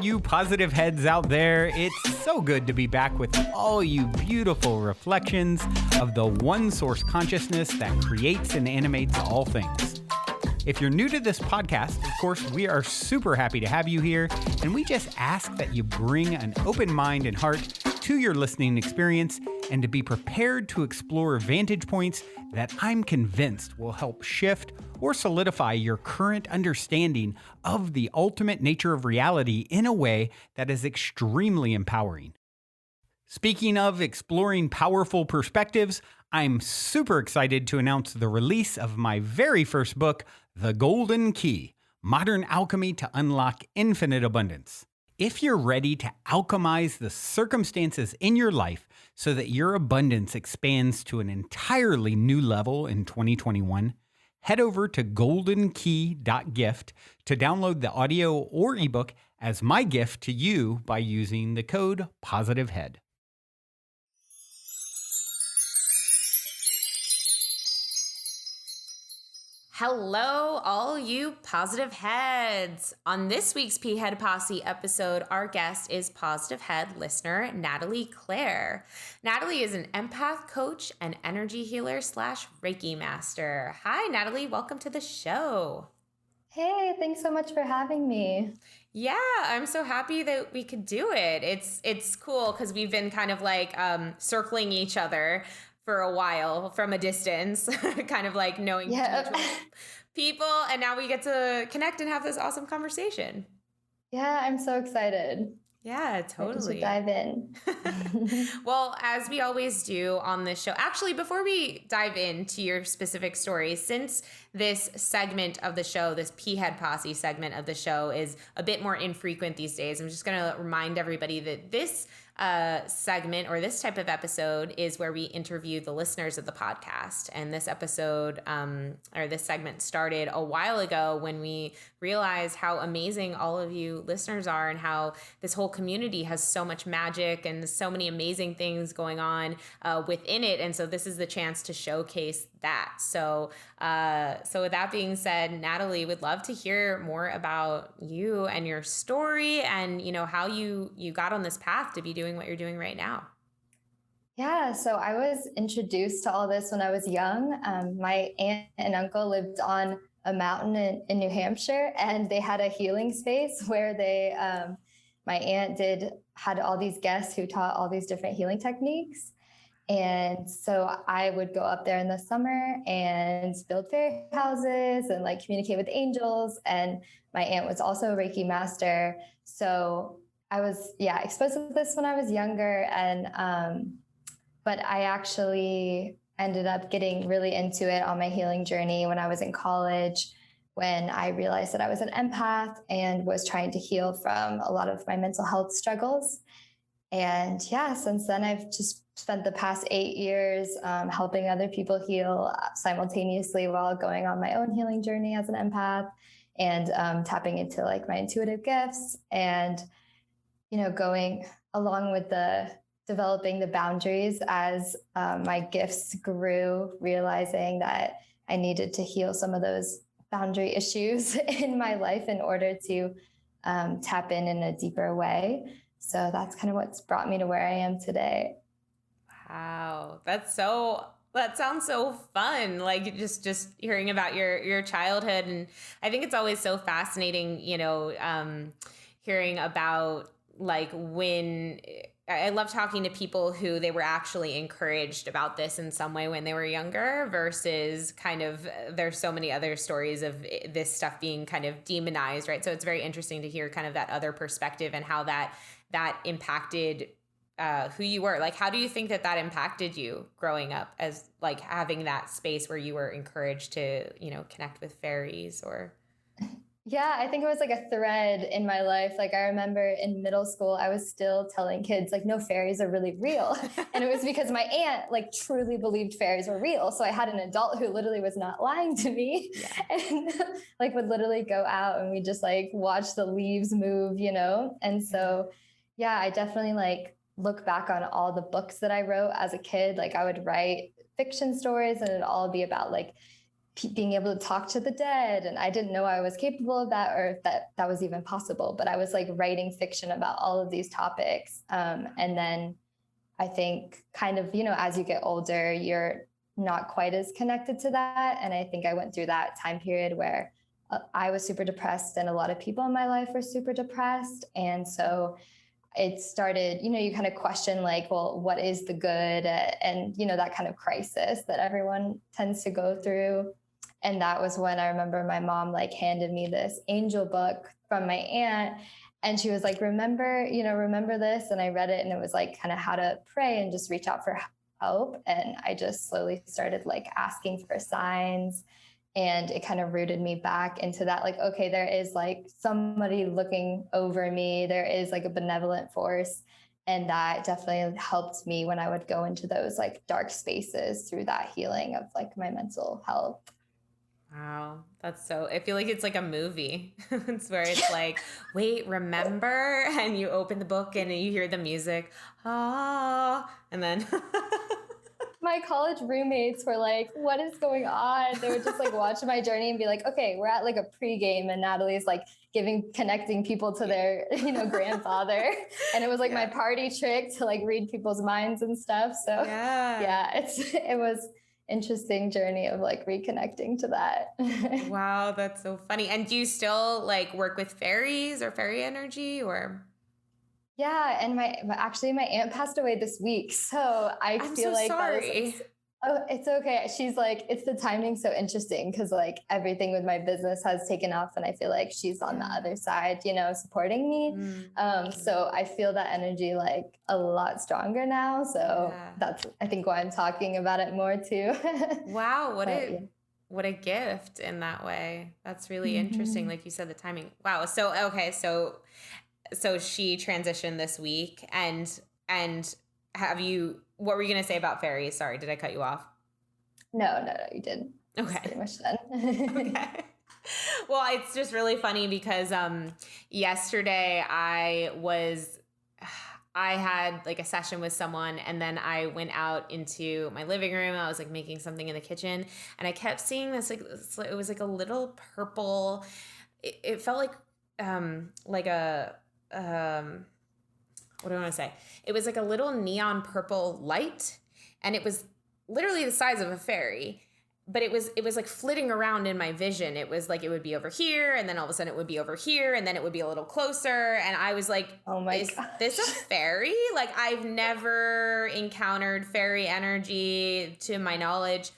you positive heads out there. It's so good to be back with all you beautiful reflections of the one source consciousness that creates and animates all things. If you're new to this podcast, of course, we are super happy to have you here, and we just ask that you bring an open mind and heart to your listening experience and to be prepared to explore vantage points that I'm convinced will help shift or solidify your current understanding of the ultimate nature of reality in a way that is extremely empowering. Speaking of exploring powerful perspectives, I'm super excited to announce the release of my very first book, The Golden Key: Modern Alchemy to Unlock Infinite Abundance. If you're ready to alchemize the circumstances in your life so that your abundance expands to an entirely new level in 2021, head over to goldenkey.gift to download the audio or ebook as my gift to you by using the code POSITIVEHEAD. Hello, all you positive heads. On this week's P Head Posse episode, our guest is positive head listener Natalie Clare. Natalie is an empath coach and energy healer / Reiki master. Hi, Natalie. Welcome to the show. Hey, thanks so much for having me. Yeah, I'm so happy that we could do it. It's cool because we've been kind of like circling each other for a while from a distance, kind of like knowing people, and now we get to connect and have this awesome conversation. Yeah, I'm so excited. Yeah, totally. To dive in. Well, as we always do on this show, actually, before we dive into your specific story, since this segment of the show, this P-Head Posse segment of the show is a bit more infrequent these days, I'm just going to remind everybody that this segment or this type of episode is where we interview the listeners of the podcast. And this episode or this segment started a while ago when we realized how amazing all of you listeners are and how this whole community has so much magic and so many amazing things going on within it. And so this is the chance to showcase that. So with that being said, Natalie, would love to hear more about you and your story and, you know, how you got on this path to be doing what you're doing right now. Yeah, so I was introduced to all this when I was young. My aunt and uncle lived on a mountain in New Hampshire, and they had a healing space where they, my aunt had all these guests who taught all these different healing techniques. And so I would go up there in the summer and build fairy houses and like communicate with angels. And my aunt was also a Reiki master. So I was, exposed to this when I was younger. And, but I actually ended up getting really into it on my healing journey when I was in college, when I realized that I was an empath and was trying to heal from a lot of my mental health struggles. And since then I've just spent the past 8 years helping other people heal simultaneously while going on my own healing journey as an empath and tapping into like my intuitive gifts and, you know, going along with developing the boundaries as my gifts grew, realizing that I needed to heal some of those boundary issues in my life in order to tap in a deeper way. So that's kind of what's brought me to where I am today. Wow. That sounds so fun. Like just hearing about your childhood. And I think it's always so fascinating, you know, hearing about like when I love talking to people who they were actually encouraged about this in some way when they were younger versus kind of there's so many other stories of this stuff being kind of demonized, right? So it's very interesting to hear kind of that other perspective and how that impacted who you were. Like, how do you think that impacted you growing up as like having that space where you were encouraged to, you know, connect with fairies or... Yeah, I think it was like a thread in my life. Like I remember in middle school, I was still telling kids like, no, fairies are really real. And it was because my aunt like truly believed fairies were real. So I had an adult who literally was not lying to me and like would literally go out and we just like watch the leaves move, you know? And so, I definitely like look back on all the books that I wrote as a kid. Like I would write fiction stories and it'd all be about like being able to talk to the dead. And I didn't know I was capable of that, or that was even possible. But I was like writing fiction about all of these topics. And then I think kind of, as you get older, you're not quite as connected to that. And I think I went through that time period where I was super depressed and a lot of people in my life were super depressed. And so it started, you kind of question like, well, what is the good? And, that kind of crisis that everyone tends to go through. And that was when I remember my mom like handed me this angel book from my aunt. And she was like, remember this. And I read it, and it was like kind of how to pray and just reach out for help. And I just slowly started like asking for signs. And it kind of rooted me back into that, like, okay, there is like somebody looking over me. There is like a benevolent force. And that definitely helped me when I would go into those like dark spaces through that healing of like my mental health. Wow. I feel like it's like a movie. It's where it's like, wait, remember? And you open the book and you hear the music. And then my college roommates were like, what is going on? They would just like watch my journey and be like, okay, we're at like a pregame, and Natalie's like connecting people to their, grandfather. And it was like my party trick to like read people's minds and stuff. So it was interesting journey of like reconnecting to that. Wow, that's so funny. And do you still like work with fairies or fairy energy or? Yeah, and my aunt passed away this week, so I'm feel so like sorry. It's okay. She's like, it's the timing so interesting because like everything with my business has taken off, and I feel like she's on the other side, supporting me. So I feel that energy like a lot stronger now. So that's I think why I'm talking about it more too. Wow, what a gift in that way. That's really interesting. Like you said, the timing. Wow. So okay, so she transitioned this week, and what were you going to say about fairies? Sorry, did I cut you off? No, you didn't. Okay. That's pretty much done. Okay. Well, it's just really funny because yesterday I had like a session with someone, and then I went out into my living room. I was like making something in the kitchen, and I kept seeing this it was like a little purple. It felt like a what do I want to say? It was like a little neon purple light, and it was literally the size of a fairy, but it was like flitting around in my vision. It was like it would be over here, and then all of a sudden it would be over here, and then it would be a little closer, and I was like, oh my gosh, this a fairy? Like I've never encountered fairy energy to my knowledge.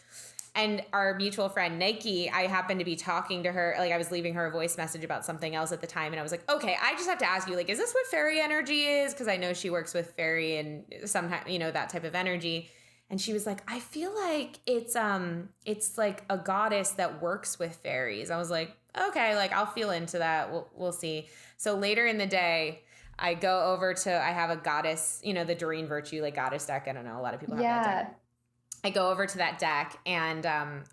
And our mutual friend, Nike, I happened to be talking to her, like I was leaving her a voice message about something else at the time. And I was like, okay, I just have to ask you, like, is this what fairy energy is? Because I know she works with fairy and sometimes, that type of energy. And she was like, I feel like it's like a goddess that works with fairies. I was like, okay, like I'll feel into that. We'll see. So later in the day, I go over I have a goddess, the Doreen Virtue, like goddess deck. I don't know. A lot of people have that deck. I go over to that deck, and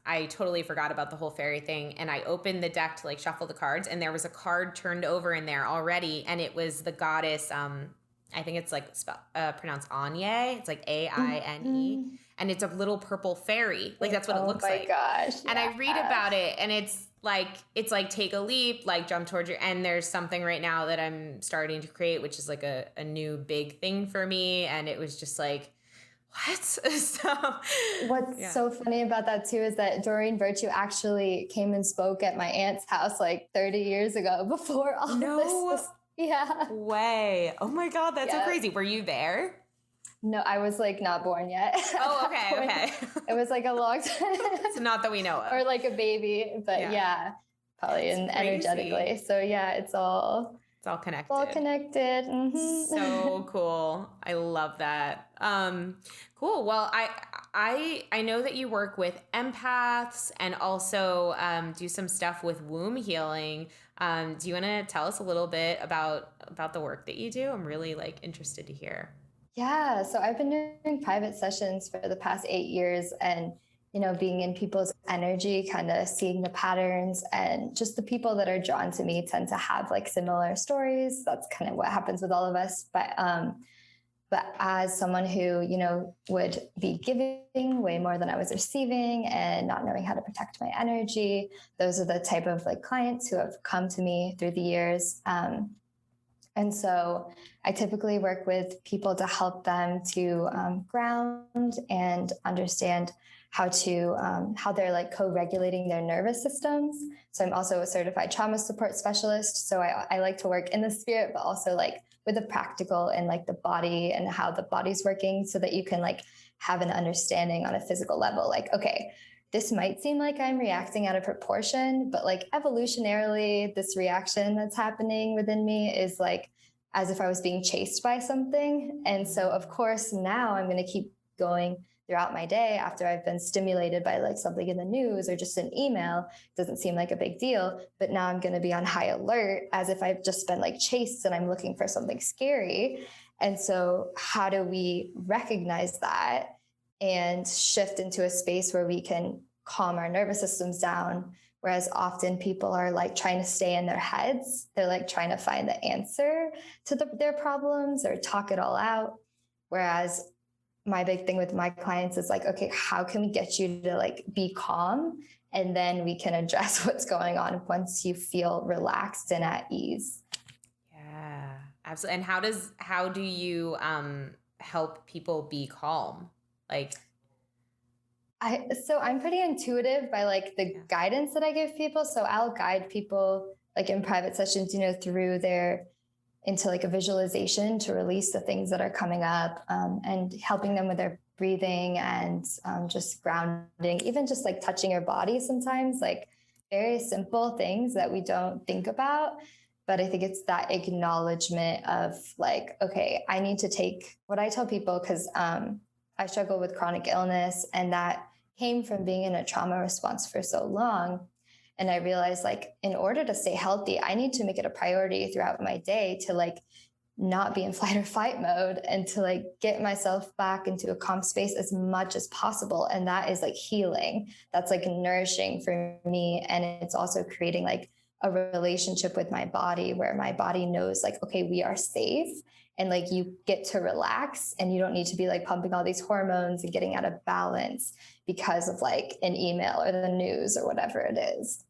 I totally forgot about the whole fairy thing. And I opened the deck to like shuffle the cards, and there was a card turned over in there already. And it was the goddess, I think it's like pronounced Anye. It's like Aine. And it's a little purple fairy. Like that's what it looks like. Oh my gosh. And I read about it, and it's like take a leap, like jump towards and there's something right now that I'm starting to create, which is like a new big thing for me. And it was just like, what? What's so funny about that too is that Doreen Virtue actually came and spoke at my aunt's house like 30 years ago before all this was, way. Oh my God, that's so crazy. Were you there? No, I was like not born yet. Oh, okay. It was like a long time. It's not that we know of. Or like a baby, but probably energetically. So it's all connected. All connected. Mm-hmm. So cool. I love that. Cool. Well, I know that you work with empaths and also do some stuff with womb healing. Do you want to tell us a little bit about the work that you do? I'm really interested to hear. Yeah. So I've been doing private sessions for the past 8 years, and being in people's energy, kind of seeing the patterns, and just the people that are drawn to me tend to have like similar stories. That's kind of what happens with all of us. But But as someone who, would be giving way more than I was receiving and not knowing how to protect my energy, those are the type of like clients who have come to me through the years. And so I typically work with people to help them to ground and understand how they're like co-regulating their nervous systems. So I'm also a certified trauma support specialist. So I like to work in the spirit, but also like with the practical and like the body and how the body's working, so that you can like have an understanding on a physical level. Like, okay, this might seem like I'm reacting out of proportion, but like evolutionarily, this reaction that's happening within me is like as if I was being chased by something. And so, of course, now I'm going to keep going throughout my day after I've been stimulated by like something in the news or just an email. It doesn't seem like a big deal, but now I'm going to be on high alert as if I've just been like chased and I'm looking for something scary. And so how do we recognize that and shift into a space where we can calm our nervous systems down? Whereas often people are like trying to stay in their heads. They're like trying to find the answer to their problems or talk it all out. Whereas my big thing with my clients is like, okay, how can we get you to like be calm? And then we can address what's going on once you feel relaxed and at ease. Yeah, absolutely. And how do you help people be calm? Like, so I'm pretty intuitive by like the guidance that I give people. So I'll guide people like in private sessions, through into like a visualization to release the things that are coming up, and helping them with their breathing and just grounding, even just like touching your body sometimes, like very simple things that we don't think about. But I think it's that acknowledgement of like, okay, I need to take what I tell people, because I struggle with chronic illness, and that came from being in a trauma response for so long. And I realized like, in order to stay healthy, I need to make it a priority throughout my day to like not be in flight or fight mode, and to like get myself back into a calm space as much as possible. And that is like healing. That's like nourishing for me. And it's also creating like a relationship with my body where my body knows like, okay, we are safe. And like you get to relax, and you don't need to be like pumping all these hormones and getting out of balance because of like an email or the news or whatever it is.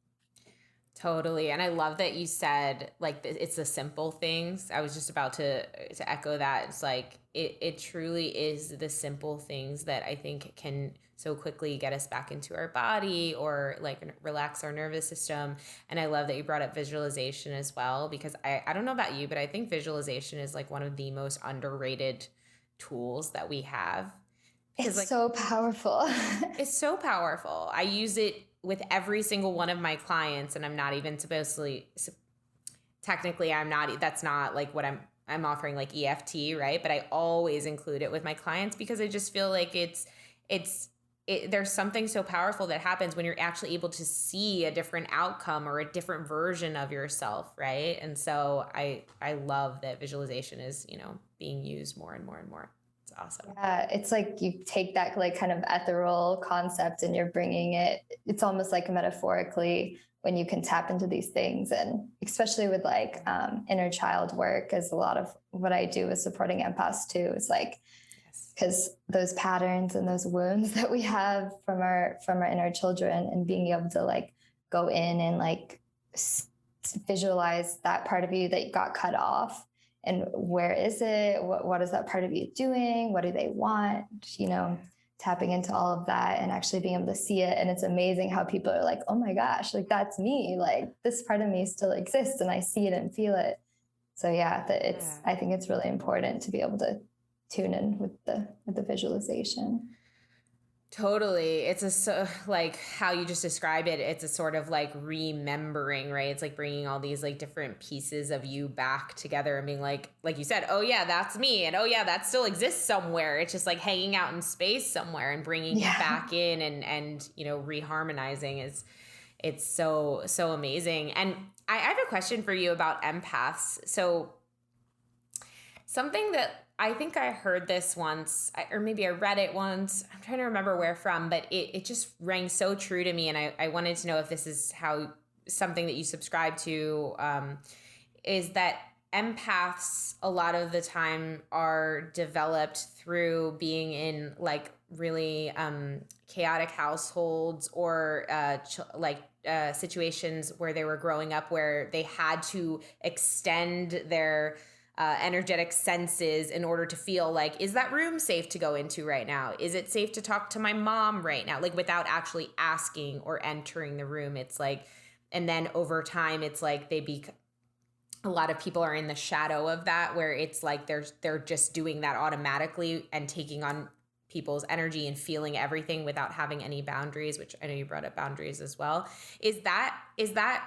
Totally. And I love that you said like it's the simple things. I was just about to echo that. It's like it truly is the simple things that I think can so quickly get us back into our body or like relax our nervous system. And I love that you brought up visualization as well, because I don't know about you, but I think visualization is like one of the most underrated tools that we have. It's like, so powerful. It's so powerful. I use it with every single one of my clients, and I'm not even technically I'm not, that's not like what I'm offering like EFT, right? But I always include it with my clients because I just feel like there's something so powerful that happens when you're actually able to see a different outcome or a different version of yourself, right? And so I love that visualization is, being used more and more and more. It's awesome. Yeah, it's like you take that like kind of ethereal concept and you're bringing it. It's almost like metaphorically when you can tap into these things, and especially with like inner child work, is a lot of what I do is supporting empaths too. It's like, because those patterns and those wounds that we have from our inner children, and being able to like go in and like visualize that part of you that got cut off. And where is it? What is that part of you doing? What do they want? Tapping into all of that and actually being able to see it. And it's amazing how people are like, oh my gosh, like that's me. Like this part of me still exists and I see it and feel it. So yeah, I think it's really important to be able to tune in with the visualization. Totally. It's like how you just described it. It's a sort of like remembering, right? It's like bringing all these like different pieces of you back together and being like you said, oh yeah, that's me. And oh yeah, that still exists somewhere. It's just like hanging out in space somewhere and bringing it back in and reharmonizing it's so amazing. And I have a question for you about empaths. So something that I think I heard this once, or maybe I read it once. I'm trying to remember where from, but it just rang so true to me. And I wanted to know if this is something that you subscribe to, is that empaths a lot of the time are developed through being in like really chaotic households or situations where they were growing up where they had to extend their energetic senses in order to feel like, is that room safe to go into right now? Is it safe to talk to my mom right now? Like without actually asking or entering the room. It's like, and then over time, it's like a lot of people are in the shadow of that, where it's like they're just doing that automatically and taking on people's energy and feeling everything without having any boundaries, which I know you brought up boundaries as well. Is that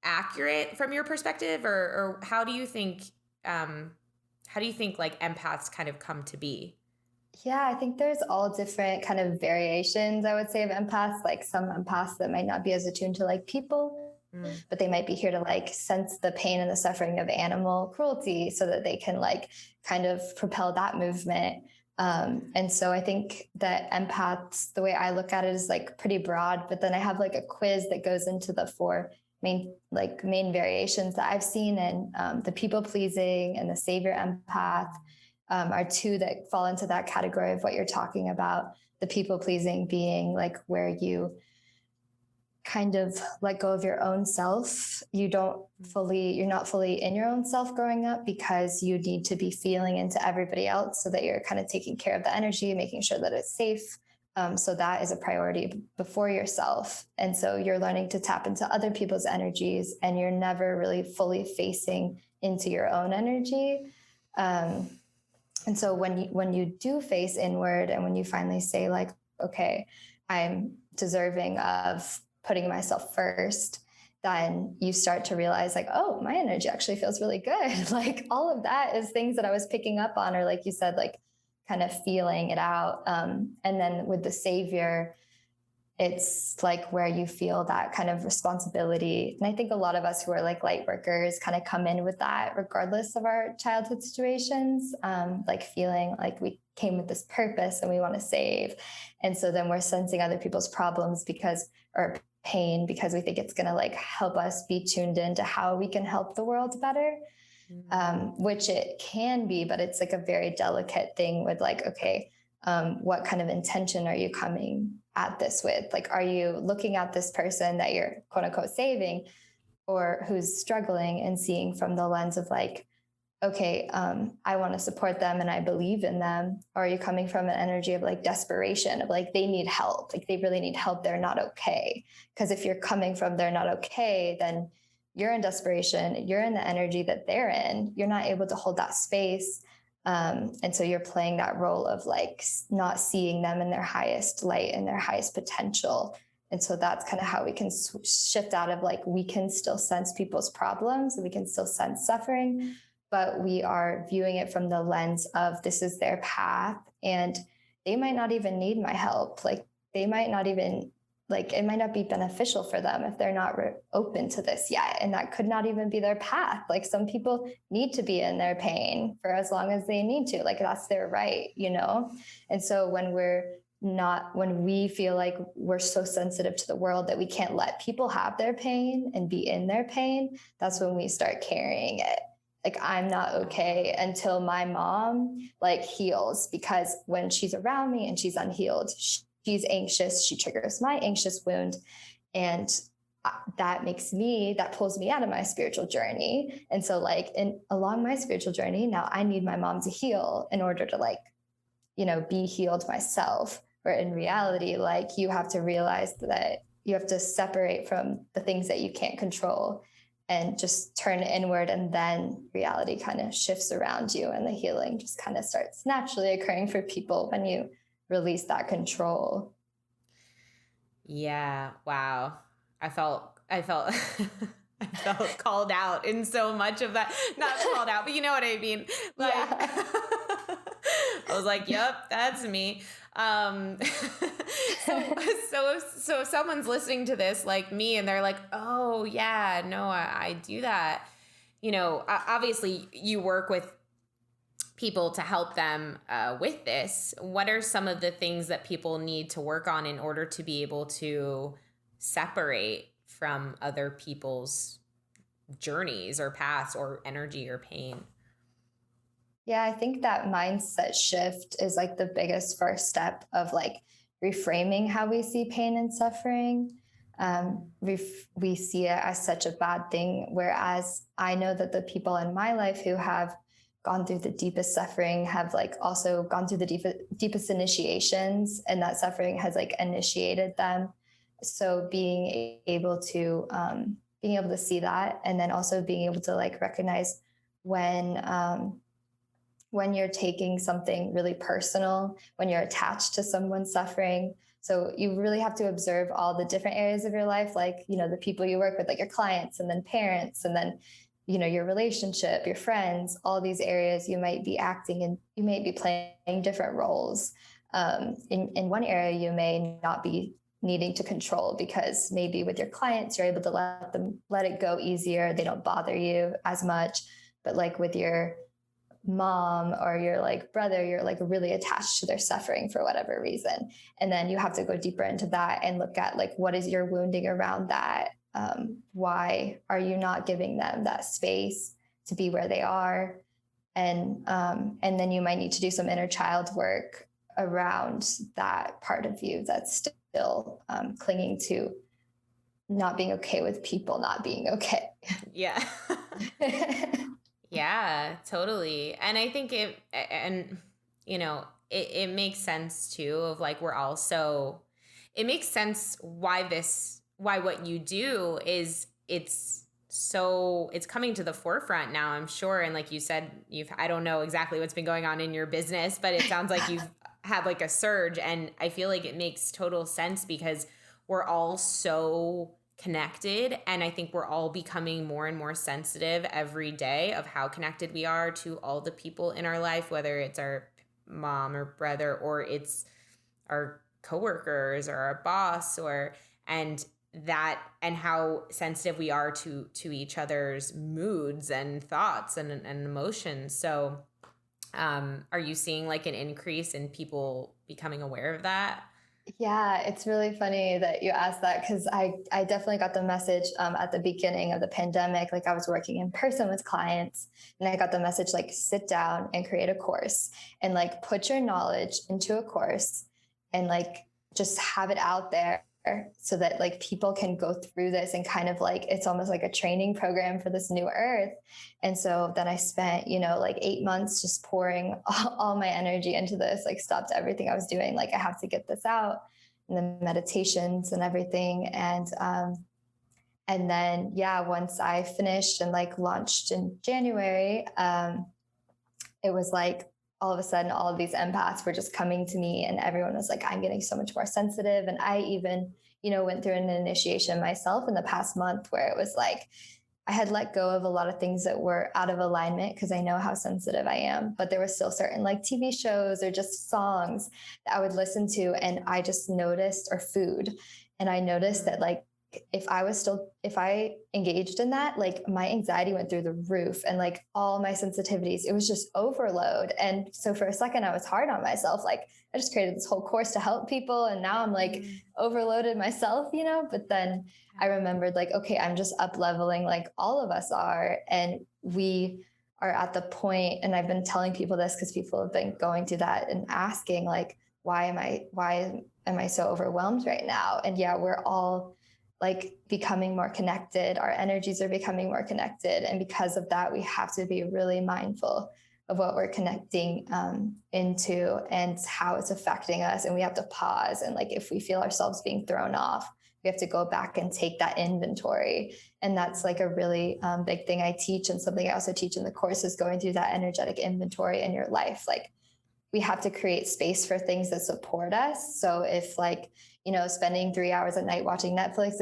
accurate from your perspective, or how do you think like empaths kind of come to be? Yeah, I think there's all different kind of variations, I would say, of empaths. Like some empaths that might not be as attuned to like people, but they might be here to like sense the pain and the suffering of animal cruelty so that they can like kind of propel that movement. And so I think that empaths, the way I look at it, is like pretty broad, but then I have like a quiz that goes into the four main variations that I've seen. And the people pleasing and the savior empath are two that fall into that category of what you're talking about. The people pleasing being like where you kind of let go of your own self. You're not fully in your own self growing up because you need to be feeling into everybody else so that you're kind of taking care of the energy, making sure that it's safe. So that is a priority before yourself. And so you're learning to tap into other people's energies and you're never really fully facing into your own energy. And so when you do face inward and when you finally say like, okay, I'm deserving of putting myself first, then you start to realize like, oh, my energy actually feels really good. Like all of that is things that I was picking up on, or like you said, like kind of feeling it out. And then with the savior, it's like where you feel that kind of responsibility. And I think a lot of us who are like light workers kind of come in with that regardless of our childhood situations, like feeling like we came with this purpose and we want to save. And so then we're sensing other people's problems or pain because we think it's going to like help us be tuned into how we can help the world better. Which it can be, but it's like a very delicate thing with like, okay, what kind of intention are you coming at this with? Like, are you looking at this person that you're quote unquote saving or who's struggling and seeing from the lens of like, okay, I want to support them and I believe in them? Or are you coming from an energy of like desperation of like, they need help, like they really need help, they're not okay? Because if you're coming from they're not okay, then you're in desperation, you're in the energy that they're in, you're not able to hold that space. And so you're playing that role of like not seeing them in their highest light and their highest potential. And so that's kind of how we can shift out of like, we can still sense people's problems, we can still sense suffering, but we are viewing it from the lens of this is their path and they might not even need my help. Like they might not even like, it might not be beneficial for them if they're not open to this yet. And that could not even be their path. Like some people need to be in their pain for as long as they need to, like that's their right, you know? And so when we feel like we're so sensitive to the world that we can't let people have their pain and be in their pain, that's when we start carrying it. Like I'm not okay until my mom like heals, because when she's around me and she's unhealed, she's anxious, she triggers my anxious wound. And that pulls me out of my spiritual journey. And so like along my spiritual journey, now I need my mom to heal in order to like, you know, be healed myself. Where in reality, like you have to realize that you have to separate from the things that you can't control and just turn inward, and then reality kind of shifts around you and the healing just kind of starts naturally occurring for people when you release that control. Yeah. Wow. I felt I felt called out in so much of that. Not called out, but you know what I mean. Like, yeah. I was like, yep, that's me. So if someone's listening to this like me and they're like, oh yeah, no, I do that. You know, obviously you work with people to help them with this. What are some of the things that people need to work on in order to be able to separate from other people's journeys or paths or energy or pain. Yeah, I think that mindset shift is like the biggest first step of like reframing how we see pain and suffering. We see it as such a bad thing, whereas I know that the people in my life who have gone through the deepest suffering have like also gone through the deepest initiations, and that suffering has like initiated them. So being able to see that, and then also being able to like recognize when you're taking something really personal, when you're attached to someone's suffering. So you really have to observe all the different areas of your life, like, you know, the people you work with, like your clients, and then parents, and then, you know, your relationship, your friends, all these areas you might be acting and you may be playing different roles. In one area, you may not be needing to control, because maybe with your clients, you're able to let it go easier. They don't bother you as much. But like with your mom or your like brother, you're like really attached to their suffering for whatever reason. And then you have to go deeper into that and look at like, what is your wounding around that? Why are you not giving them that space to be where they are? And then you might need to do some inner child work around that part of you that's still clinging to not being okay with people not being okay. Yeah. Yeah, totally. And I think it makes sense too, of like, it makes sense why what you do is it's coming to the forefront now, I'm sure. And like you said, I don't know exactly what's been going on in your business, but it sounds like you've had like a surge, and I feel like it makes total sense because we're all so connected, and I think we're all becoming more and more sensitive every day of how connected we are to all the people in our life, whether it's our mom or brother, or it's our coworkers or our boss, and how sensitive we are to each other's moods and thoughts and emotions. So are you seeing like an increase in people becoming aware of that? Yeah, it's really funny that you asked that, because I definitely got the message at the beginning of the pandemic. Like I was working in person with clients, and I got the message like, sit down and create a course and like put your knowledge into a course and like just have it out there so that like people can go through this, and kind of like it's almost like a training program for this new earth. And so then I spent, you know, like 8 months just pouring all my energy into this, like stopped everything I was doing. Like I have to get this out, and the meditations and everything. And then, yeah, once I finished and like launched in January, it was like all of a sudden all of these empaths were just coming to me, and everyone was like, I'm getting so much more sensitive. And I even, you know, went through an initiation myself in the past month where it was like I had let go of a lot of things that were out of alignment, because I know how sensitive I am, but there were still certain like TV shows or just songs that I would listen to, and I just noticed, or food, and I noticed that like if I engaged in that, like my anxiety went through the roof, and like all my sensitivities, it was just overload. And so for a second I was hard on myself. Like I just created this whole course to help people, and now I'm like overloaded myself, you know. But then I remembered like, okay, I'm just up leveling, like all of us are. And we are at the point, and I've been telling people this because people have been going through that and asking like, why am I so overwhelmed right now? And yeah, we're all like becoming more connected. Our energies are becoming more connected. And because of that, we have to be really mindful of what we're connecting into and how it's affecting us. And we have to pause. And like, if we feel ourselves being thrown off, we have to go back and take that inventory. And that's like a really big thing I teach. And something I also teach in the course is going through that energetic inventory in your life. Like we have to create space for things that support us. So if like, you know, spending 3 hours at night watching Netflix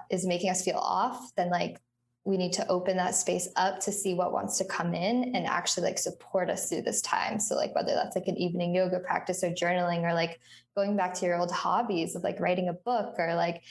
is making us feel off, then like we need to open that space up to see what wants to come in and actually like support us through this time. So like whether that's like an evening yoga practice or journaling, or like going back to your old hobbies of like writing a book, or like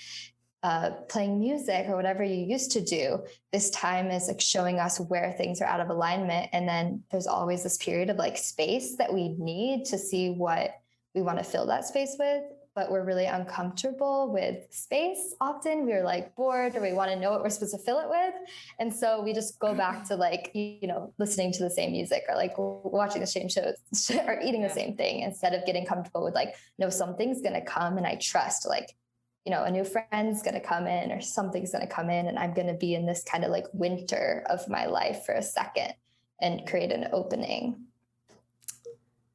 playing music, or whatever you used to do, this time is like showing us where things are out of alignment. And then there's always this period of like space that we need to see what we want to fill that space with. but we're really uncomfortable with space. Often we're like bored, or we want to know what we're supposed to fill it with. And so we just go back to like, listening to the same music, or like watching the same shows or eating the same thing, instead of getting comfortable with like, no, something's going to come and I trust like, a new friend's going to come in or something's going to come in, and I'm going to be in this kind of like winter of my life for a second and create an opening.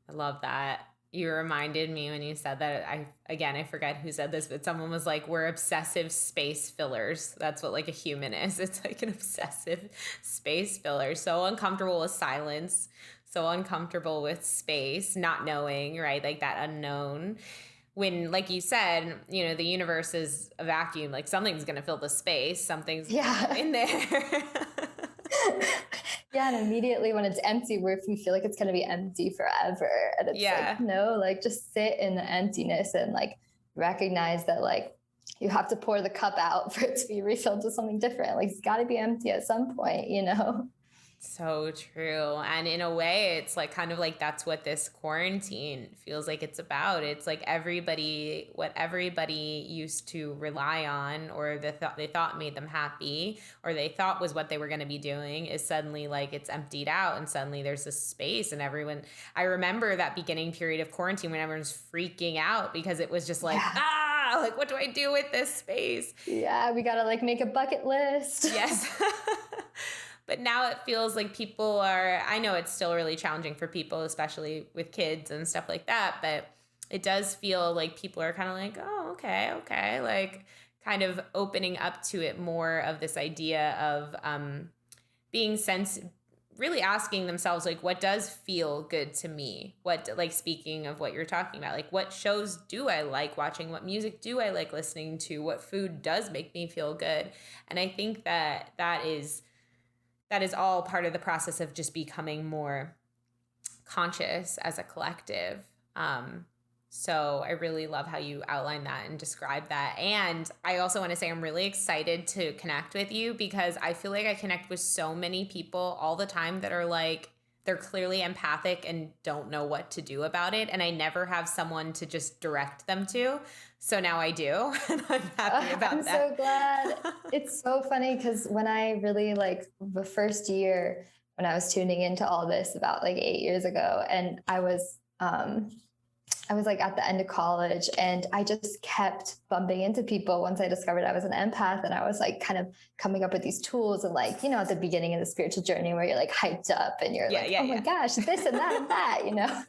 I love that. You reminded me when you said that. I forget who said this, but someone was like, we're obsessive space fillers. That's what like a human is. It's like an obsessive space filler. So uncomfortable with silence, so uncomfortable with space, not knowing, right? Like that unknown. When, like you said, the universe is a vacuum, like something's going to fill the space, something's in there. Yeah, and immediately when it's empty, we feel like it's going to be empty forever. And it's like, no, like just sit in the emptiness and like recognize that like you have to pour the cup out for it to be refilled with something different. Like it's got to be empty at some point, So true. And in a way, it's like kind of like that's what this quarantine feels like it's about. It's like what everybody used to rely on, or they thought made them happy, or they thought was what they were going to be doing, is suddenly like it's emptied out, and suddenly there's this space. And I remember that beginning period of quarantine when everyone's freaking out because it was just like, like what do I do with this space? Yeah, we got to like make a bucket list. Yes. But now it feels like people I know it's still really challenging for people, especially with kids and stuff like that, but it does feel like people are kind of like, oh, okay, like kind of opening up to it more, of this idea of really asking themselves, like, what does feel good to me? What, like, speaking of what you're talking about, like, what shows do I like watching? What music do I like listening to? What food does make me feel good? And I think that is all part of the process of just becoming more conscious as a collective. So I really love how you outline that and describe that. And I also want to say I'm really excited to connect with you, because I feel like I connect with so many people all the time that are like, they're clearly empathic and don't know what to do about it. And I never have someone to just direct them to. So now I do. And I'm happy about I'm that. So glad. It's so funny because when I really like the first year when I was tuning into all this about like 8 years ago, and I was like at the end of college, and I just kept bumping into people once I discovered I was an empath. And I was like kind of coming up with these tools, and like, at the beginning of the spiritual journey where you're like hyped up and you're my gosh, this and that and that,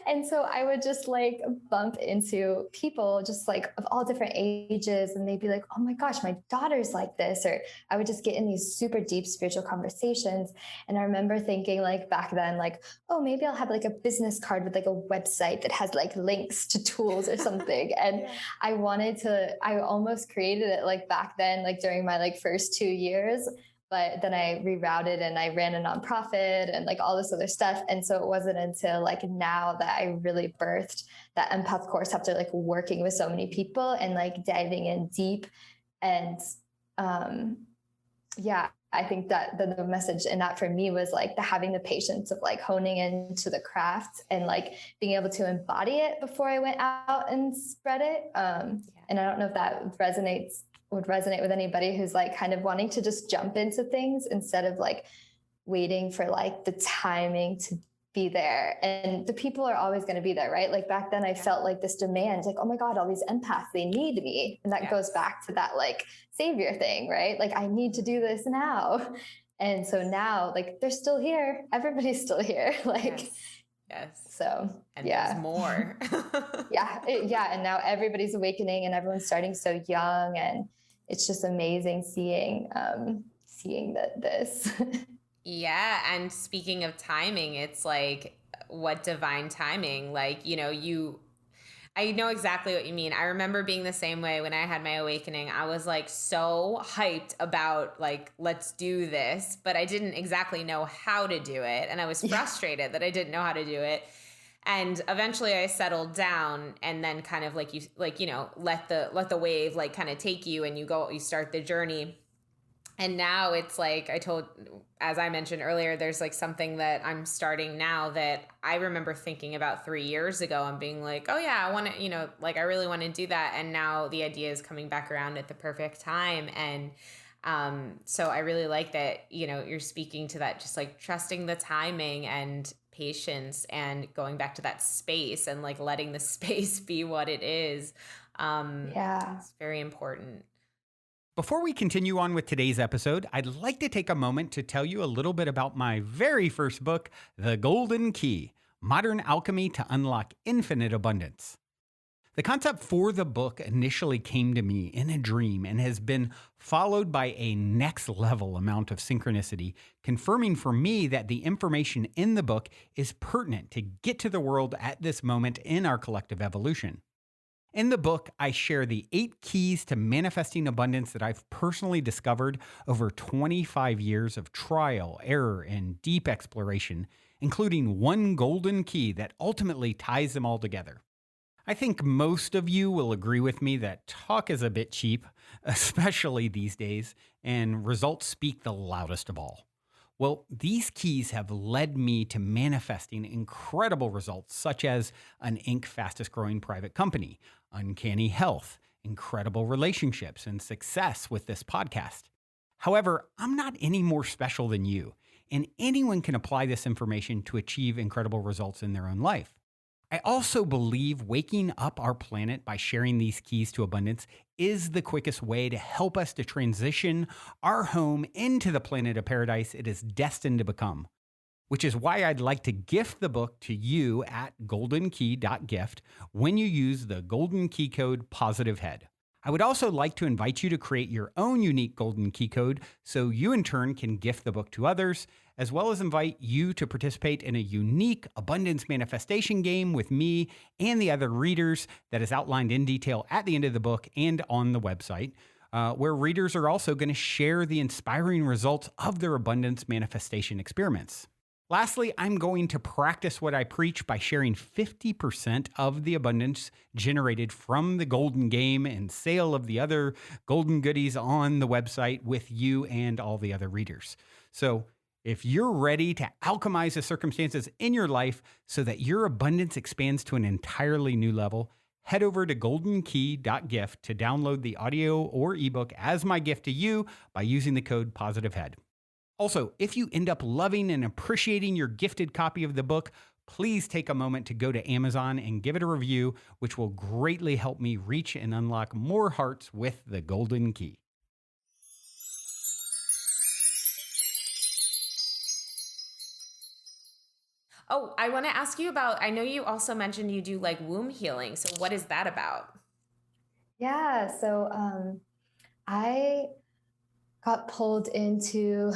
and so I would just like bump into people just like of all different ages, and they'd be like, oh my gosh, my daughter's like this. Or I would just get in these super deep spiritual conversations. And I remember thinking like back then, like, oh, maybe I'll have like a business card with like a website that has like links to tools or something. And I almost created it like back then, like during my like first 2 years, but then I rerouted and I ran a nonprofit and like all this other stuff. And so it wasn't until like now that I really birthed that empath course after like working with so many people and like diving in deep. And I think that the message in that for me was like having the patience of like honing into the craft and like being able to embody it before I went out and spread it. And I don't know if that would resonate with anybody who's like kind of wanting to just jump into things instead of like waiting for like the timing to be there. And the people are always going to be there, right? Like back then I felt like this demand, like, oh my God, all these empaths, they need me. And that goes back to that like savior thing, right? Like I need to do this now. And so now like they're still here. Everybody's still here. Like, yes. So, and there's more. And now everybody's awakening and everyone's starting so young. And it's just amazing seeing this. Yeah. And speaking of timing, it's like, what divine timing, like, I know exactly what you mean. I remember being the same way when I had my awakening. I was like so hyped about like, let's do this, but I didn't exactly know how to do it. And I was frustrated that I didn't know how to do it. And eventually I settled down, and then kind of let the wave like kind of take you, and you start the journey. And now it's like as I mentioned earlier, there's like something that I'm starting now that I remember thinking about 3 years ago and being like, oh yeah, I want to, like I really want to do that. And now the idea is coming back around at the perfect time. And so I really like that, you're speaking to that, just like trusting the timing and patience and going back to that space and like letting the space be what it is. Yeah. It's very important. Before we continue on with today's episode, I'd like to take a moment to tell you a little bit about my very first book, The Golden Key: Modern Alchemy to Unlock Infinite Abundance. The concept for the book initially came to me in a dream and has been followed by a next level amount of synchronicity, confirming for me that the information in the book is pertinent to get to the world at this moment in our collective evolution. In the book, I share the 8 keys to manifesting abundance that I've personally discovered over 25 years of trial, error, and deep exploration, including one golden key that ultimately ties them all together. I think most of you will agree with me that talk is a bit cheap, especially these days, and results speak the loudest of all. Well, these keys have led me to manifesting incredible results, such as an Inc. fastest growing private company, uncanny health, incredible relationships, and success with this podcast. However, I'm not any more special than you, and anyone can apply this information to achieve incredible results in their own life. I also believe waking up our planet by sharing these keys to abundance is the quickest way to help us to transition our home into the planet of paradise it is destined to become. Which is why I'd like to gift the book to you at goldenkey.gift when you use the golden key code POSITIVEHEAD. I would also like to invite you to create your own unique golden key code so you in turn can gift the book to others, as well as invite you to participate in a unique abundance manifestation game with me and the other readers that is outlined in detail at the end of the book and on the website, where readers are also going to share the inspiring results of their abundance manifestation experiments. Lastly, I'm going to practice what I preach by sharing 50% of the abundance generated from the golden game and sale of the other golden goodies on the website with you and all the other readers. So if you're ready to alchemize the circumstances in your life so that your abundance expands to an entirely new level, head over to goldenkey.gift to download the audio or ebook as my gift to you by using the code POSITIVEHEAD. Also, if you end up loving and appreciating your gifted copy of the book, please take a moment to go to Amazon and give it a review, which will greatly help me reach and unlock more hearts with the golden key. Oh, I want to ask you about, I know you also mentioned you do like womb healing. So what is that about? Yeah. So I got pulled into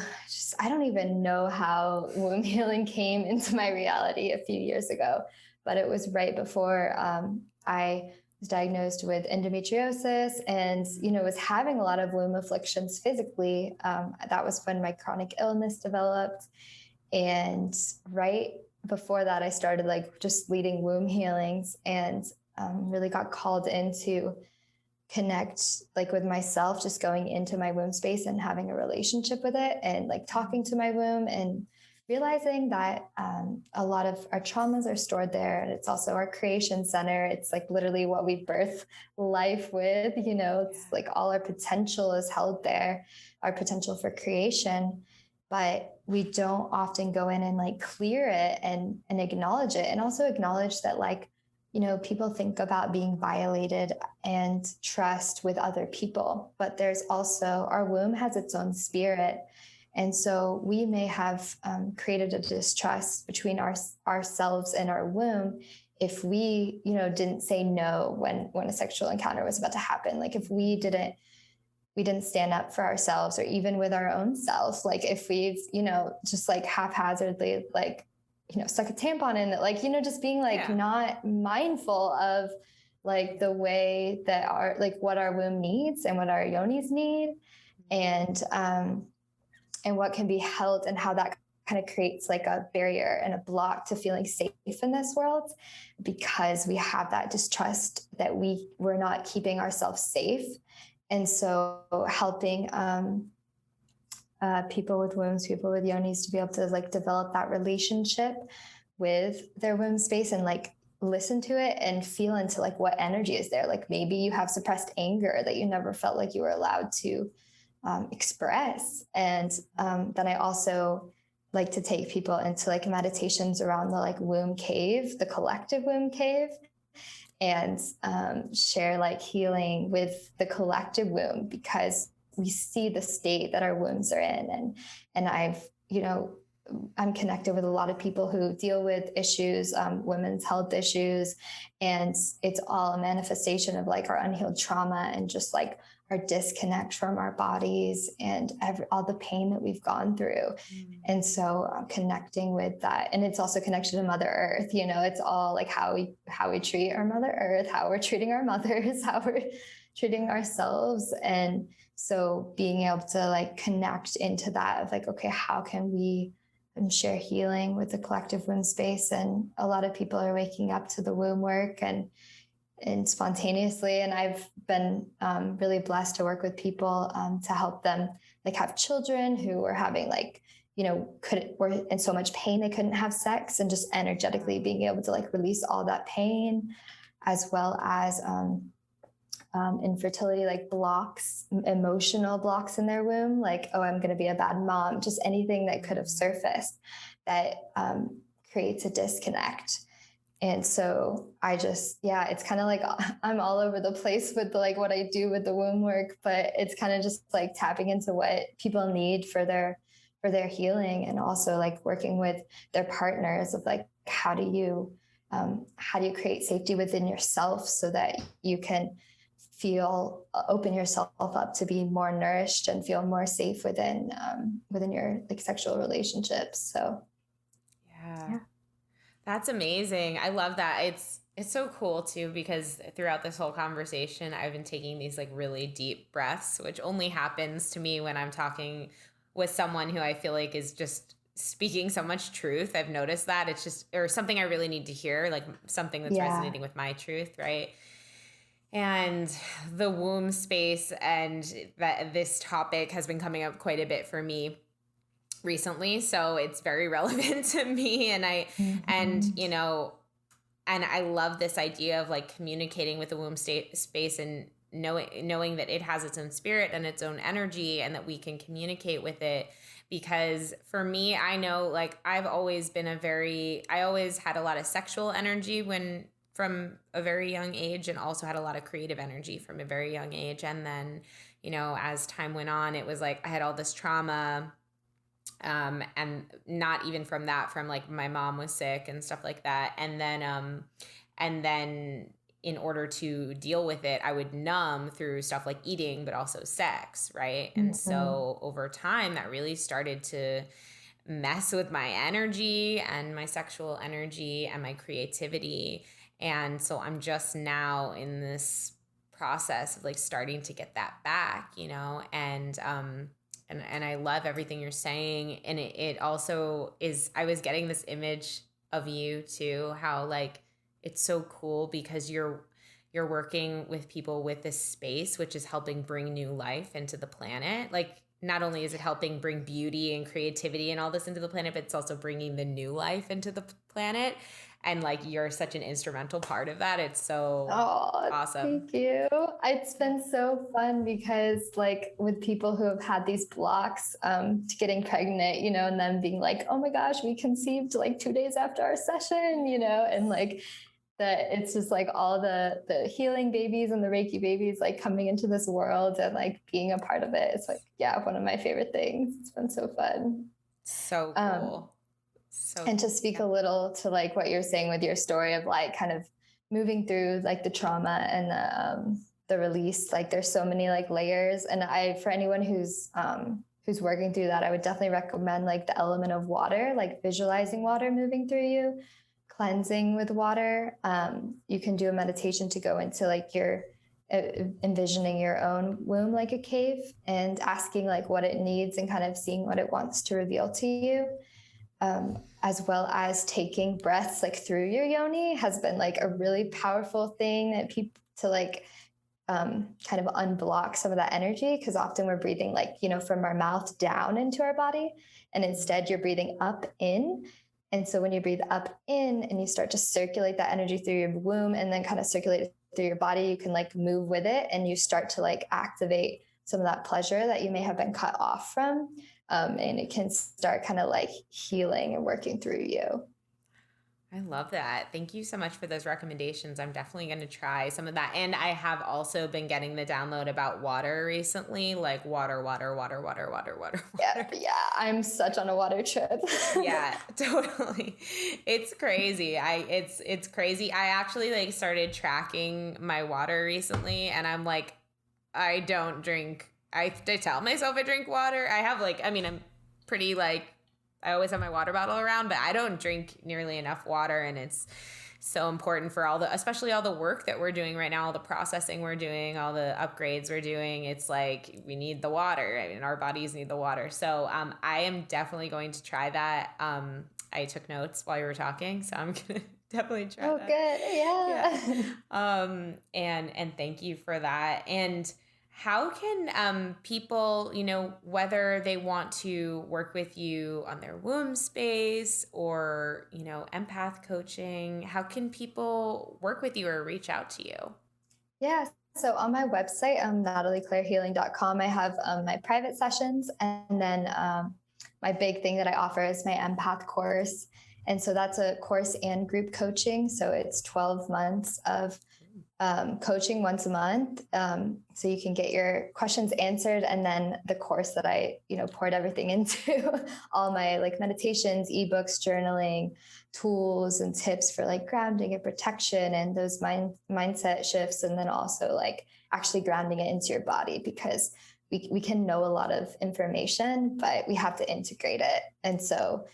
I don't even know how womb healing came into my reality a few years ago, but it was right before I was diagnosed with endometriosis and, was having a lot of womb afflictions physically. That was when my chronic illness developed. And right before that, I started like just leading womb healings and really got called into connect like with myself, just going into my womb space and having a relationship with it and like talking to my womb and realizing that a lot of our traumas are stored there. And it's also our creation center. It's like literally what we birth life with, it's like all our potential is held there, our potential for creation. But we don't often go in and like clear it and acknowledge it, and also acknowledge that like, people think about being violated and trust with other people, but there's also our womb has its own spirit. And so we may have created a distrust between ourselves and our womb if we, didn't say no when a sexual encounter was about to happen. Like if we didn't stand up for ourselves or even with our own self. Like if we've, just like haphazardly, like, stuck a tampon in it, like, just being like not mindful of like the way that what our womb needs and what our yonis need and what can be held and how that kind of creates like a barrier and a block to feeling safe in this world because we have that distrust that we're not keeping ourselves safe. And so helping people with wombs, people with yonis to be able to like develop that relationship with their womb space and like listen to it and feel into like what energy is there. Like maybe you have suppressed anger that you never felt like you were allowed to express. And then I also like to take people into like meditations around the like womb cave, the collective womb cave, and share like healing with the collective womb, because we see the state that our wombs are in. And I've, you know, I'm connected with a lot of people who deal with issues, women's health issues, and it's all a manifestation of like our unhealed trauma and just like our disconnect from our bodies and all the pain that we've gone through. And so connecting with that, and it's also connection to Mother Earth. You know, it's all like how we treat our Mother Earth, how we're treating our mothers, how we're treating ourselves. And so being able to like connect into that of like, okay, how can we share healing with the collective womb space? And a lot of people are waking up to the womb work and spontaneously. And I've been really blessed to work with people to help them like have children who were having like, you know, were in so much pain they couldn't have sex, and just energetically being able to like release all that pain, as well as infertility, like blocks, emotional blocks in their womb, like, oh, I'm going to be a bad mom, just anything that could have surfaced that creates a disconnect. And so I just, yeah, it's kind of like I'm all over the place with like what I do with the womb work, but it's kind of just like tapping into what people need for their healing, and also like working with their partners of like, how do you create safety within yourself so that you can open yourself up to be more nourished and feel more safe within your like sexual relationships. So yeah. That's amazing. I love that. It's so cool too, because throughout this whole conversation, I've been taking these like really deep breaths, which only happens to me when I'm talking with someone who I feel like is just speaking so much truth. I've noticed that it's just, or something I really need to hear, like something that's resonating with my truth, right? And the womb space and that this topic has been coming up quite a bit for me recently, so it's very relevant to me. And you know, and I love this idea of like communicating with the womb space and knowing that it has its own spirit and its own energy, and that we can communicate with it. Because for me, I know like I always had a lot of sexual energy from a very young age, and also had a lot of creative energy from a very young age. And then, you know, as time went on, it was like I had all this trauma, and not even from like my mom was sick and stuff like that. And then in order to deal with it, I would numb through stuff like eating, but also sex, right? And so over time, that really started to mess with my energy and my sexual energy and my creativity. And so I'm just now in this process of like starting to get that back, you know, and I love everything you're saying. And it also is, I was getting this image of you too, how like, it's so cool because you're working with people with this space, which is helping bring new life into the planet. Like, not only is it helping bring beauty and creativity and all this into the planet, but it's also bringing the new life into the planet. And like, you're such an instrumental part of that. It's so awesome. Thank you. It's been so fun because like with people who have had these blocks to getting pregnant, you know, and then being like, oh my gosh, we conceived like 2 days after our session, you know, and like that it's just like all the healing babies and the Reiki babies like coming into this world and like being a part of it. It's like, yeah, one of my favorite things. It's been so fun. So cool. And to speak a little to like what you're saying with your story of like kind of moving through like the trauma and the release, like there's so many like layers. And for anyone who's working through that, I would definitely recommend like the element of water, like visualizing water moving through you, cleansing with water. You can do a meditation to go into like your envisioning your own womb like a cave and asking like what it needs and kind of seeing what it wants to reveal to you. As well as taking breaths like through your yoni has been like a really powerful thing that people to like kind of unblock some of that energy, because often we're breathing like, from our mouth down into our body, and instead you're breathing up in. And so when you breathe up in and you start to circulate that energy through your womb and then kind of circulate it through your body, you can like move with it, and you start to like activate some of that pleasure that you may have been cut off from. And it can start kind of like healing and working through you. I love that. Thank you so much for those recommendations. I'm definitely going to try some of that. And I have also been getting the download about water recently, like water. Yeah, I'm such on a water trip. Yeah, totally. It's crazy. It's crazy. I actually like started tracking my water recently, and I'm like, I don't drink. I tell myself I drink water. I'm pretty like, I always have my water bottle around, but I don't drink nearly enough water. And it's so important for especially all the work that we're doing right now, all the processing we're doing, all the upgrades we're doing. It's like, we need the water. I mean, our bodies need the water. So I am definitely going to try that. I took notes while you were talking, so I'm going to definitely try that. Oh, good. Yeah. And thank you for that. And how can people, whether they want to work with you on their womb space or, empath coaching, how can people work with you or reach out to you? Yeah. So on my website, natalieclarehealing.com, I have my private sessions. And then my big thing that I offer is my empath course. And so that's a course and group coaching. So it's 12 months of coaching once a month. So you can get your questions answered. And then the course that I, poured everything into, all my like meditations, ebooks, journaling, tools and tips for like grounding and protection and those mindset shifts. And then also like actually grounding it into your body, because we can know a lot of information, but we have to integrate it. And so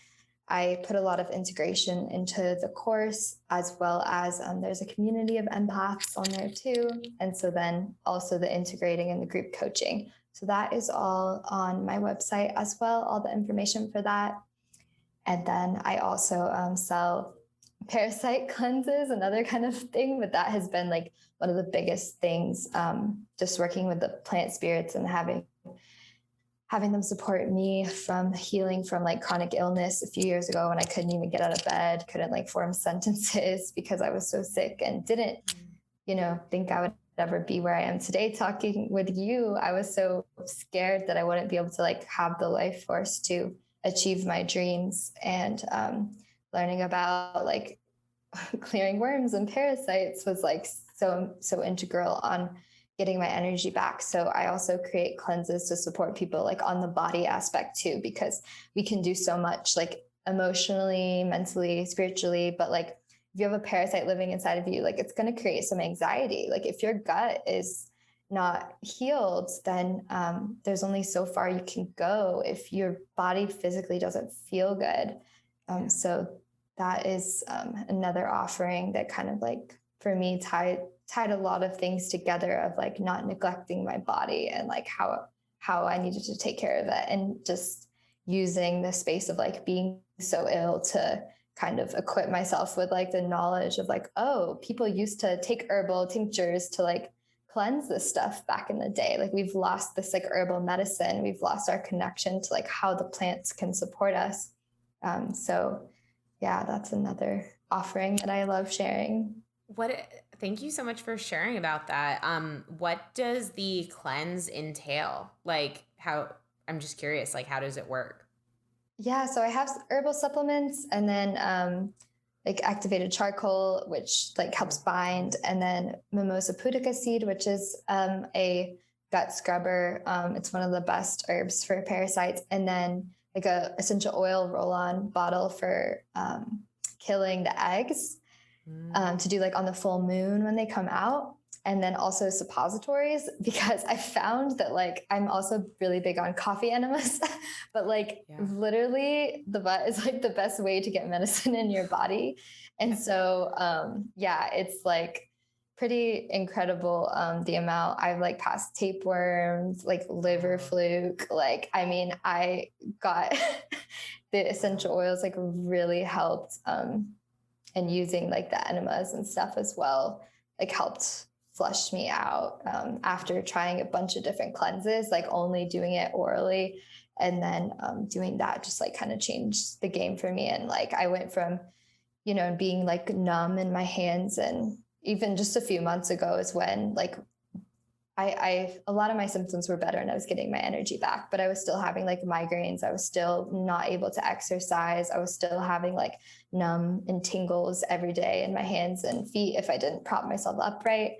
I put a lot of integration into the course, as well as there's a community of empaths on there too. And so then also the integrating and the group coaching. So that is all on my website as well, all the information for that. And then I also sell parasite cleanses, another kind of thing, but that has been like one of the biggest things, just working with the plant spirits and having them support me from healing from like chronic illness a few years ago when I couldn't even get out of bed, couldn't like form sentences because I was so sick and didn't, think I would ever be where I am today talking with you. I was so scared that I wouldn't be able to like have the life force to achieve my dreams, and learning about like clearing worms and parasites was like so integral on getting my energy back. So I also create cleanses to support people like on the body aspect too, because we can do so much like emotionally, mentally, spiritually, but like if you have a parasite living inside of you, like it's going to create some anxiety. Like if your gut is not healed, then there's only so far you can go if your body physically doesn't feel good. So that is another offering that kind of like, for me, tied a lot of things together of like not neglecting my body and like how I needed to take care of it, and just using the space of like being so ill to kind of equip myself with like the knowledge of like, oh, people used to take herbal tinctures to like cleanse this stuff back in the day. Like we've lost this like herbal medicine. We've lost our connection to like how the plants can support us. So yeah, that's another offering that I love sharing. Thank you so much for sharing about that. What does the cleanse entail? Like I'm just curious, like how does it work? Yeah, so I have herbal supplements, and then like activated charcoal, which like helps bind, and then mimosa pudica seed, which is a gut scrubber. It's one of the best herbs for parasites, and then like a essential oil roll-on bottle for killing the eggs. To do like on the full moon when they come out. And then also suppositories, because I found that like I'm also really big on coffee enemas, but like literally the butt is like the best way to get medicine in your body. And so it's like pretty incredible the amount I've like passed tapeworms, like liver fluke. Like I mean, I got the essential oils like really helped, and using like the enemas and stuff as well, like helped flushed me out after trying a bunch of different cleanses, like only doing it orally. And then doing that just like kind of changed the game for me. And like I went from, being like numb in my hands. And even just a few months ago is when like a lot of my symptoms were better and I was getting my energy back, but I was still having like migraines. I was still not able to exercise. I was still having like numb and tingles every day in my hands and feet if I didn't prop myself upright.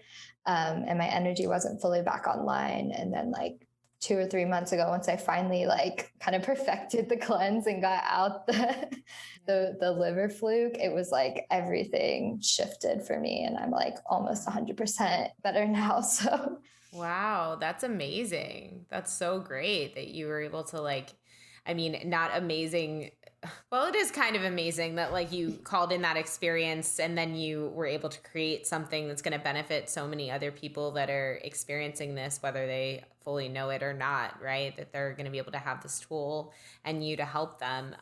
And my energy wasn't fully back online. And then like 2 or 3 months ago, once I finally like kind of perfected the cleanse and got out the liver fluke, it was like everything shifted for me. And I'm like almost 100% better now. So wow, that's amazing. That's so great that you were able to like, I mean, not amazing. Well, it is kind of amazing that like you called in that experience and then you were able to create something that's going to benefit so many other people that are experiencing this, whether they fully know it or not, right? That they're going to be able to have this tool and you to help them.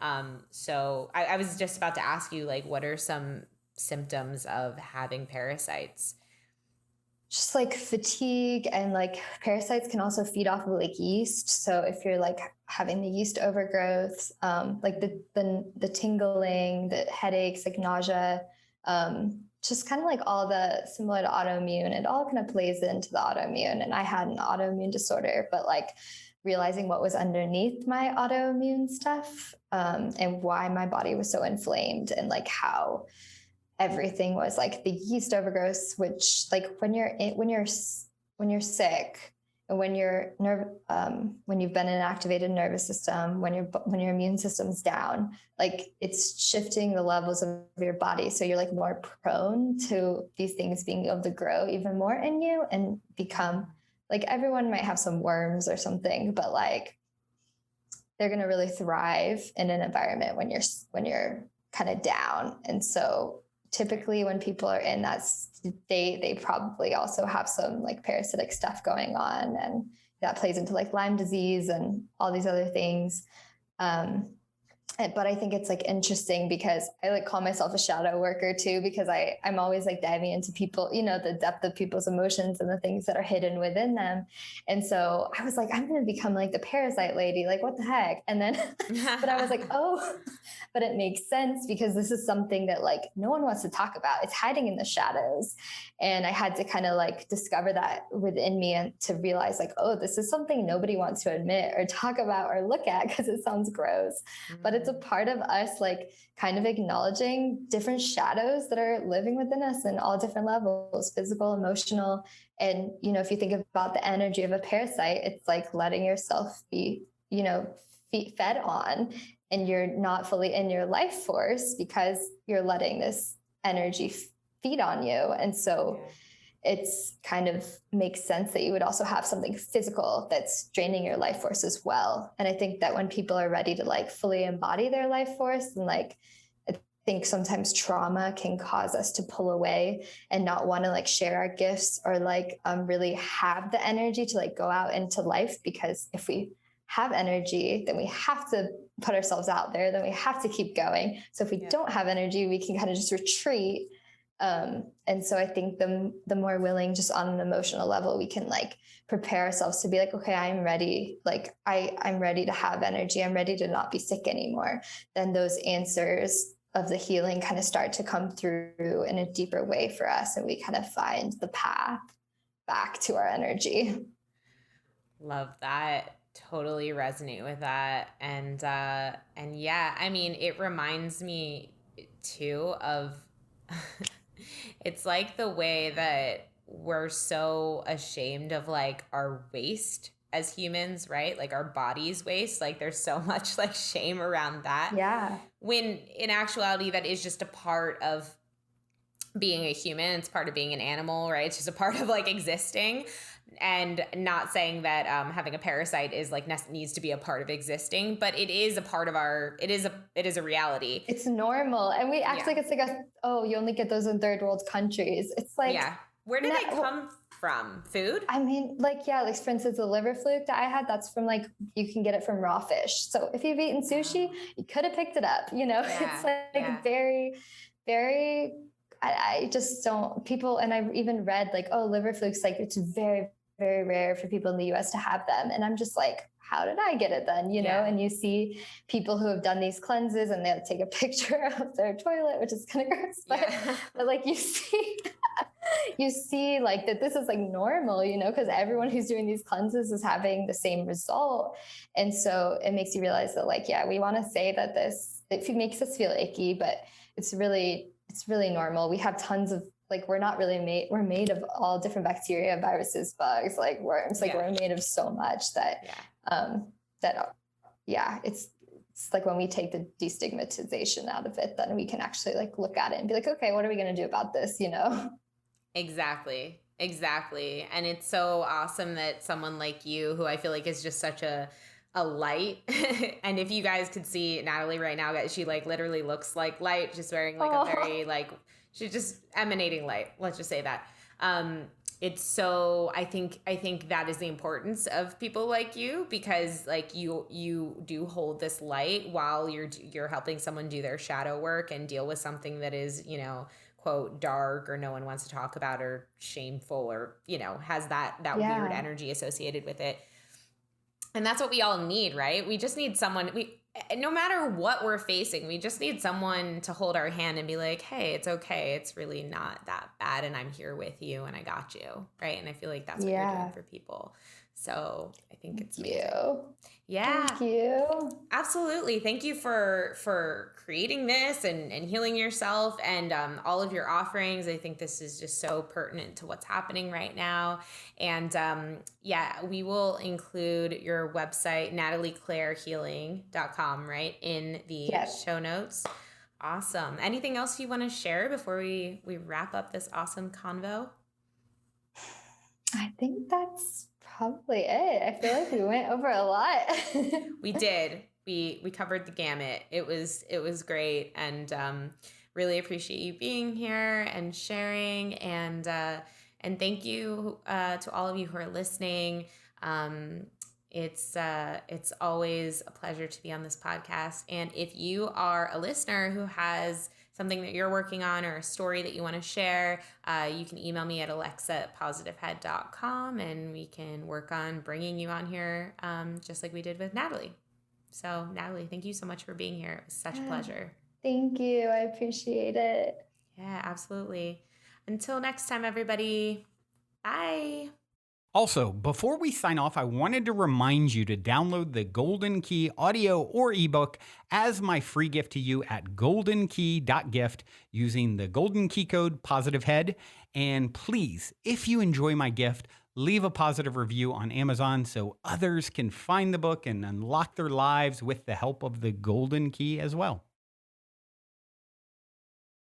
So I was just about to ask you, like, what are some symptoms of having parasites? just like fatigue, and like parasites can also feed off of like yeast. So if you're like having the yeast overgrowth, like the tingling, the headaches, like nausea, just kind of like all the similar to autoimmune, it all kind of plays into the autoimmune. And I had an autoimmune disorder, but like realizing what was underneath my autoimmune stuff, and why my body was so inflamed, and like how everything was like the yeast overgrowth, which like when you're sick and when when you've been in an activated nervous system, when your immune system's down, like it's shifting the levels of your body, so you're like more prone to these things being able to grow even more in you and become like, everyone might have some worms or something, but like they're going to really thrive in an environment when you're kind of down. And so typically when people are in that state, they probably also have some like parasitic stuff going on, and that plays into like Lyme disease and all these other things. But I think it's like interesting because I like call myself a shadow worker too, because I'm always like diving into people, the depth of people's emotions and the things that are hidden within them. And so I was like, I'm going to become like the parasite lady, like what the heck? And then, but I was like, oh, but it makes sense because this is something that like no one wants to talk about. It's hiding in the shadows. And I had to kind of like discover that within me and to realize like, oh, this is something nobody wants to admit or talk about or look at because it sounds gross. But it's a part of us like kind of acknowledging different shadows that are living within us in all different levels, physical, emotional. And, if you think about the energy of a parasite, it's like letting yourself be, fed on, and you're not fully in your life force because you're letting this energy feed on you. And so it's kind of makes sense that you would also have something physical that's draining your life force as well. And I think that when people are ready to like fully embody their life force, and like, I think sometimes trauma can cause us to pull away and not want to like share our gifts or like really have the energy to like go out into life, because if we have energy, then we have to put ourselves out there, then we have to keep going. So if we don't have energy, we can kind of just retreat. And so I think the more willing, just on an emotional level, we can like prepare ourselves to be like, okay, I'm ready. Like I'm ready to have energy. I'm ready to not be sick anymore. Then those answers of the healing kind of start to come through in a deeper way for us. And we kind of find the path back to our energy. Love that. Totally resonate with that. And yeah, I mean, it reminds me too of it's like the way that we're so ashamed of like our waste as humans, right? Like our bodies waste, like there's so much like shame around that. Yeah. When in actuality, that is just a part of being a human. It's part of being an animal, right? It's just a part of like existing. And not saying that having a parasite is like needs to be a part of existing, but it is a part of it is a reality. It's normal. And we act like it's like you only get those in third world countries. It's like, where do they come from? Food? I mean, like, like for instance, the liver fluke that I had, that's from like, you can get it from raw fish. So if you've eaten sushi, you could have picked it up, it's like very, very I just don't, people, and I've even read like, oh, liver flukes, like it's very, very rare for people in the US to have them. And I'm just like, how did I get it then? You know, and you see people who have done these cleanses and they'll take a picture of their toilet, which is kind of gross, but like you see, you see like that this is like normal, you know, because everyone who's doing these cleanses is having the same result. And so it makes you realize that like, yeah, we want to say that it makes us feel icky, but it's really normal. We have tons of, like, we're not really we're made of all different bacteria, viruses, bugs, like worms, like we're made of so much that, it's like when we take the destigmatization out of it, then we can actually like look at it and be like, okay, what are we going to do about this? You know? Exactly. And it's so awesome that someone like you, who I feel like is just such a light. And if you guys could see Natalie right now, guys, she like literally looks like light, just wearing like a very like, she's just emanating light. Let's just say that. It's so, I think that is the importance of people like you, because like you do hold this light while you're helping someone do their shadow work and deal with something that is, you know, quote, dark, or no one wants to talk about, or shameful, or, you know, has that weird energy associated with it. And that's what we all need, right? We just need someone, no matter what we're facing, we just need someone to hold our hand and be like, hey, it's okay. It's really not that bad. And I'm here with you and I got you. Right. And I feel like that's what you're doing for people. So I think it's amazing. Yeah. Thank you. Absolutely. Thank you for creating this and healing yourself and all of your offerings. I think this is just so pertinent to what's happening right now. And we will include your website, natalieclarehealing.com, right, in the show notes. Awesome. Anything else you want to share before we wrap up this awesome convo? I think that's probably it. I feel like we went over a lot. We did. We covered the gamut. It was great, and really appreciate you being here and sharing, and thank you to all of you who are listening. It's always a pleasure to be on this podcast. And if you are a listener who has something that you're working on or a story that you want to share, you can email me at alexa@positivehead.com and we can work on bringing you on here just like we did with Natalie. So Natalie, thank you so much for being here. It was such a pleasure. Thank you. I appreciate it. Yeah, absolutely. Until next time, everybody. Bye. Also, before we sign off, I wanted to remind you to download the Golden Key audio or ebook as my free gift to you at goldenkey.gift using the Golden Key code POSITIVEHEAD. And please, if you enjoy my gift, leave a positive review on Amazon so others can find the book and unlock their lives with the help of the Golden Key as well.